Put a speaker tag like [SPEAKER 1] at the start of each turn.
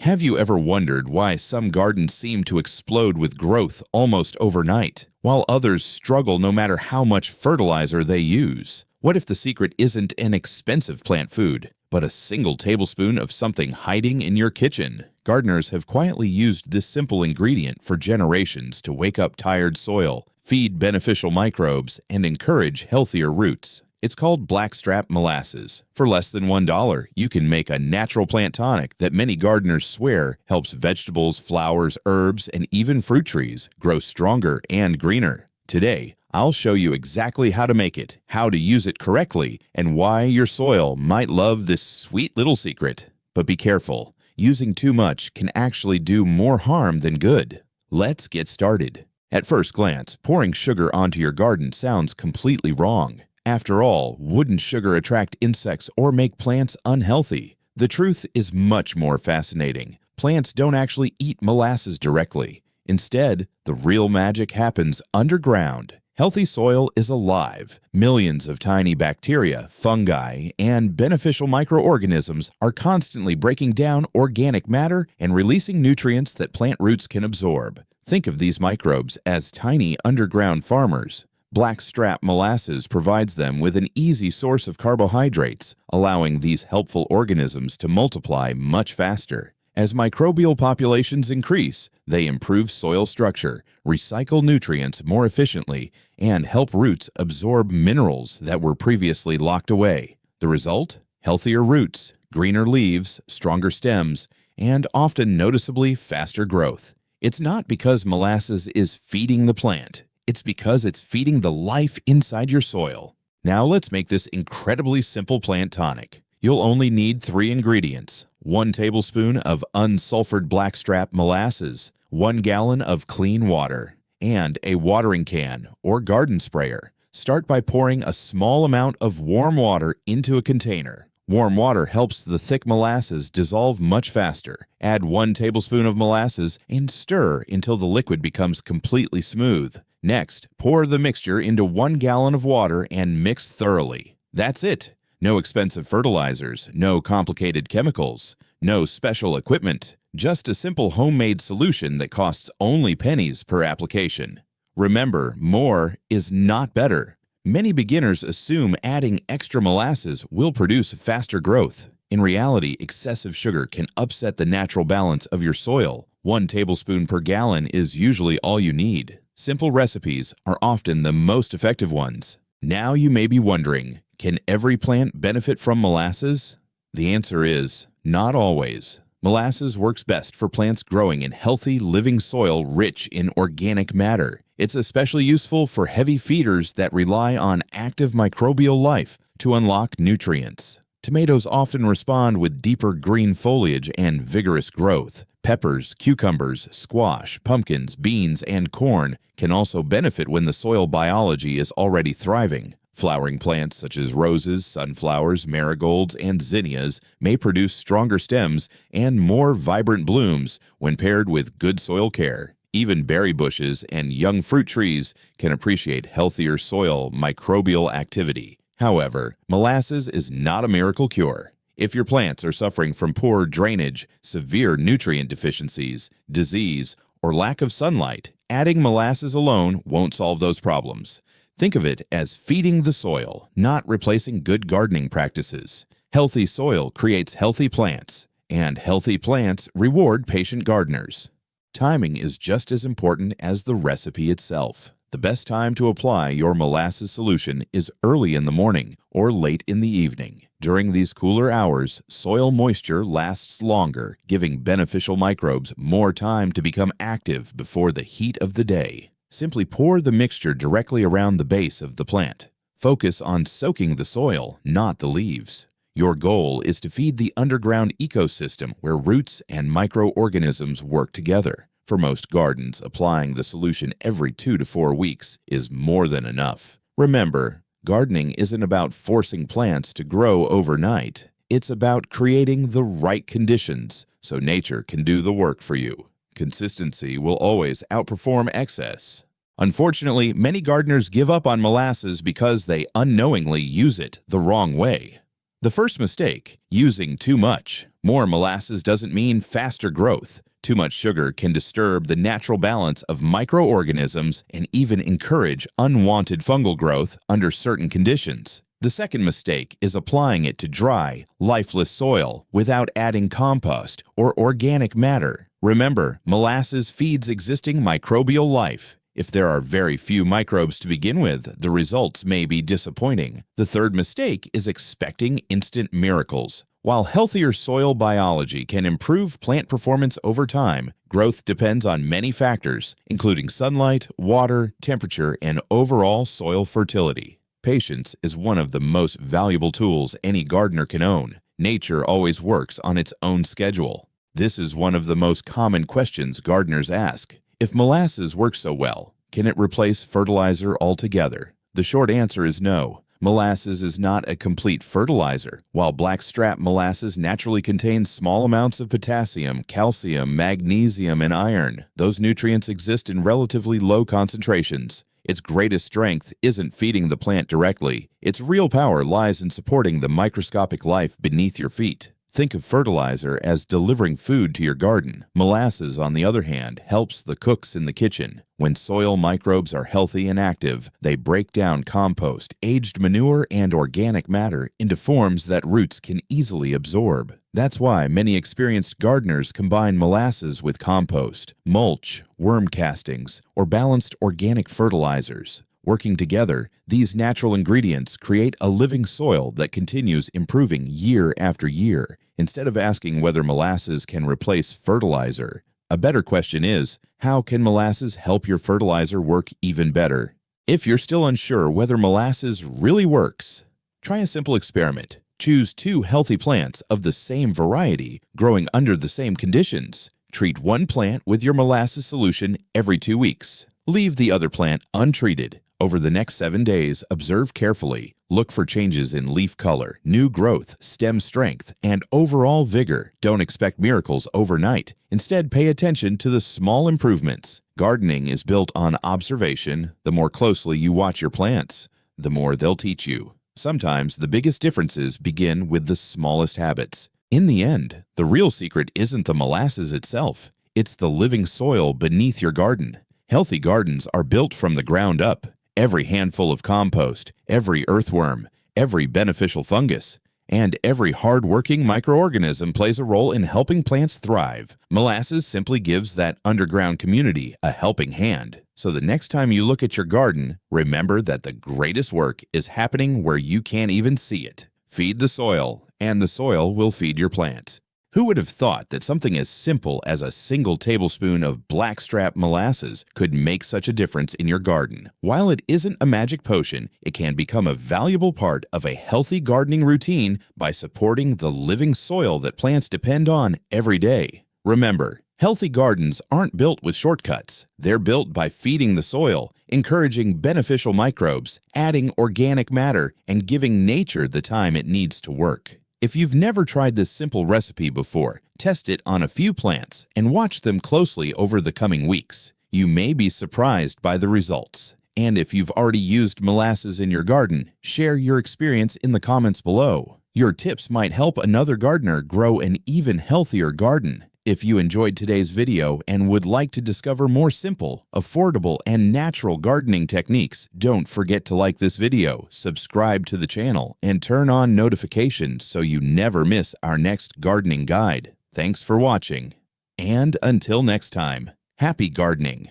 [SPEAKER 1] Have you ever wondered why some gardens seem to explode with growth almost overnight, while others struggle no matter how much fertilizer they use? What if the secret isn't an expensive plant food, but a single tablespoon of something hiding in your kitchen? Gardeners have quietly used this simple ingredient for generations to wake up tired soil, feed beneficial microbes, and encourage healthier roots. It's called blackstrap molasses. For less than $1, you can make a natural plant tonic that many gardeners swear helps vegetables, flowers, herbs, and even fruit trees grow stronger and greener. Today, I'll show you exactly how to make it, how to use it correctly, and why your soil might love this sweet little secret. But be careful, using too much can actually do more harm than good. Let's get started. At first glance, pouring sugar onto your garden sounds completely wrong. After all, wouldn't sugar attract insects or make plants unhealthy? The truth is much more fascinating. Plants don't actually eat molasses directly. Instead, the real magic happens underground. Healthy soil is alive. Millions of tiny bacteria, fungi, and beneficial microorganisms are constantly breaking down organic matter and releasing nutrients that plant roots can absorb. Think of these microbes as tiny underground farmers. Blackstrap molasses provides them with an easy source of carbohydrates, allowing these helpful organisms to multiply much faster. As microbial populations increase, they improve soil structure, recycle nutrients more efficiently, and help roots absorb minerals that were previously locked away. The result? Healthier roots, greener leaves, stronger stems, and often noticeably faster growth. It's not because molasses is feeding the plant. It's because it's feeding the life inside your soil. Now let's make this incredibly simple plant tonic. You'll only need 3 ingredients: 1 tablespoon of unsulfured blackstrap molasses, 1 gallon of clean water, and a watering can or garden sprayer. Start by pouring a small amount of warm water into a container. Warm water helps the thick molasses dissolve much faster. Add 1 tablespoon of molasses and stir until the liquid becomes completely smooth. Next, pour the mixture into 1 gallon of water and mix thoroughly. That's it. No expensive fertilizers, no complicated chemicals, no special equipment. Just a simple homemade solution that costs only pennies per application. Remember, more is not better. Many beginners assume adding extra molasses will produce faster growth. In reality, excessive sugar can upset the natural balance of your soil. 1 tablespoon per gallon is usually all you need. Simple recipes are often the most effective ones. Now you may be wondering, can every plant benefit from molasses? The answer is, not always. Molasses works best for plants growing in healthy, living soil rich in organic matter. It's especially useful for heavy feeders that rely on active microbial life to unlock nutrients. Tomatoes often respond with deeper green foliage and vigorous growth. Peppers, cucumbers, squash, pumpkins, beans, and corn can also benefit when the soil biology is already thriving. Flowering plants such as roses, sunflowers, marigolds, and zinnias may produce stronger stems and more vibrant blooms when paired with good soil care. Even berry bushes and young fruit trees can appreciate healthier soil microbial activity. However, molasses is not a miracle cure. If your plants are suffering from poor drainage, severe nutrient deficiencies, disease, or lack of sunlight, adding molasses alone won't solve those problems. Think of it as feeding the soil, not replacing good gardening practices. Healthy soil creates healthy plants, and healthy plants reward patient gardeners. Timing is just as important as the recipe itself. The best time to apply your molasses solution is early in the morning or late in the evening. During these cooler hours, soil moisture lasts longer, giving beneficial microbes more time to become active before the heat of the day. Simply pour the mixture directly around the base of the plant. Focus on soaking the soil, not the leaves. Your goal is to feed the underground ecosystem where roots and microorganisms work together. For most gardens, applying the solution every 2 to 4 weeks is more than enough. Remember, gardening isn't about forcing plants to grow overnight. It's about creating the right conditions so nature can do the work for you. Consistency will always outperform excess. Unfortunately, many gardeners give up on molasses because they unknowingly use it the wrong way. The first mistake, using too much. More molasses doesn't mean faster growth. Too much sugar can disturb the natural balance of microorganisms and even encourage unwanted fungal growth under certain conditions. The second mistake is applying it to dry, lifeless soil without adding compost or organic matter. Remember, molasses feeds existing microbial life. If there are very few microbes to begin with, the results may be disappointing. The third mistake is expecting instant miracles. While healthier soil biology can improve plant performance over time, growth depends on many factors, including sunlight, water, temperature, and overall soil fertility. Patience is one of the most valuable tools any gardener can own. Nature always works on its own schedule. This is one of the most common questions gardeners ask. If molasses works so well, can it replace fertilizer altogether? The short answer is no. Molasses is not a complete fertilizer. While blackstrap molasses naturally contains small amounts of potassium, calcium, magnesium, and iron, those nutrients exist in relatively low concentrations. Its greatest strength isn't feeding the plant directly. Its real power lies in supporting the microscopic life beneath your feet. Think of fertilizer as delivering food to your garden. Molasses, on the other hand, helps the cooks in the kitchen. When soil microbes are healthy and active, they break down compost, aged manure, and organic matter into forms that roots can easily absorb. That's why many experienced gardeners combine molasses with compost, mulch, worm castings, or balanced organic fertilizers. Working together, these natural ingredients create a living soil that continues improving year after year. Instead of asking whether molasses can replace fertilizer, a better question is, how can molasses help your fertilizer work even better? If you're still unsure whether molasses really works, try a simple experiment. Choose 2 healthy plants of the same variety growing under the same conditions. Treat one plant with your molasses solution every 2 weeks. Leave the other plant untreated. Over the next 7 days, observe carefully. Look for changes in leaf color, new growth, stem strength, and overall vigor. Don't expect miracles overnight. Instead, pay attention to the small improvements. Gardening is built on observation. The more closely you watch your plants, the more they'll teach you. Sometimes the biggest differences begin with the smallest habits. In the end, the real secret isn't the molasses itself. It's the living soil beneath your garden. Healthy gardens are built from the ground up. Every handful of compost, every earthworm, every beneficial fungus, and every hard-working microorganism plays a role in helping plants thrive. Molasses simply gives that underground community a helping hand. So the next time you look at your garden, remember that the greatest work is happening where you can't even see it. Feed the soil, and the soil will feed your plants. Who would have thought that something as simple as a single tablespoon of blackstrap molasses could make such a difference in your garden? While it isn't a magic potion, it can become a valuable part of a healthy gardening routine by supporting the living soil that plants depend on every day. Remember, healthy gardens aren't built with shortcuts. They're built by feeding the soil, encouraging beneficial microbes, adding organic matter, and giving nature the time it needs to work. If you've never tried this simple recipe before, test it on a few plants and watch them closely over the coming weeks. You may be surprised by the results. And if you've already used molasses in your garden, share your experience in the comments below. Your tips might help another gardener grow an even healthier garden. If you enjoyed today's video and would like to discover more simple, affordable, and natural gardening techniques, don't forget to like this video, subscribe to the channel, and turn on notifications so you never miss our next gardening guide. Thanks for watching, and until next time, happy gardening!